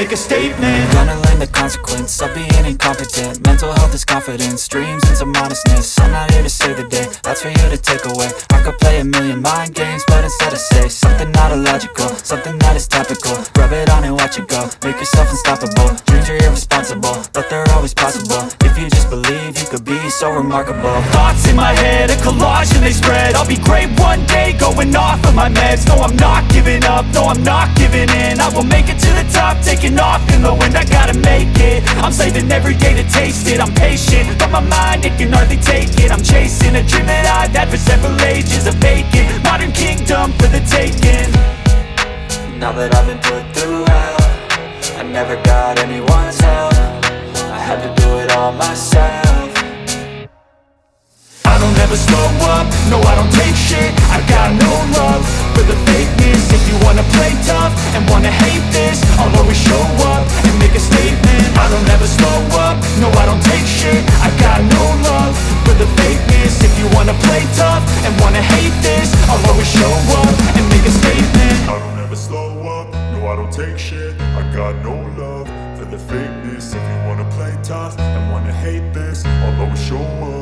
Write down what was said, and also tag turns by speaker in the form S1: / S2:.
S1: make a statement.
S2: Gonna learn the consequence of being incompetent. Mental health is confidence, dreams and some honestness. I'm not here to save the day, that's for you to take away. I could play a million mind games, but instead I say something not illogical, something that is topical. Rub it on and watch it go, make yourself unstoppable. Dreams are irresponsible, but they're always possible. If you just believe, you could be so remarkable.
S1: Thoughts in my head, a collage and they spread. I'll be great one day, going off of my meds. No, I'm not giving up, no, I'm not giving in. I will make it to the top, taking off in the wind. I gotta make it, I'm saving every day to taste it. I'm patient, but my mind, it can hardly take it. I'm chasing a dream that I've had for several ages. A vacant, modern kingdom for the taking.
S2: Now that I've been put through hell, I never got anyone's help. I had to do it all myself.
S1: I don't ever slow up, no I don't take shit. I got no love for the fakeness. If you wanna play tough and wanna hate this, I'll always show up and make a statement. I don't ever slow up, no I don't take shit. I got no love for the fakeness. If you wanna play tough and wanna hate this, I'll always show up and make a statement.
S3: I don't ever slow up, no I don't take shit. I got no love for the fakeness. If you wanna play tough and wanna hate this, I'll always show up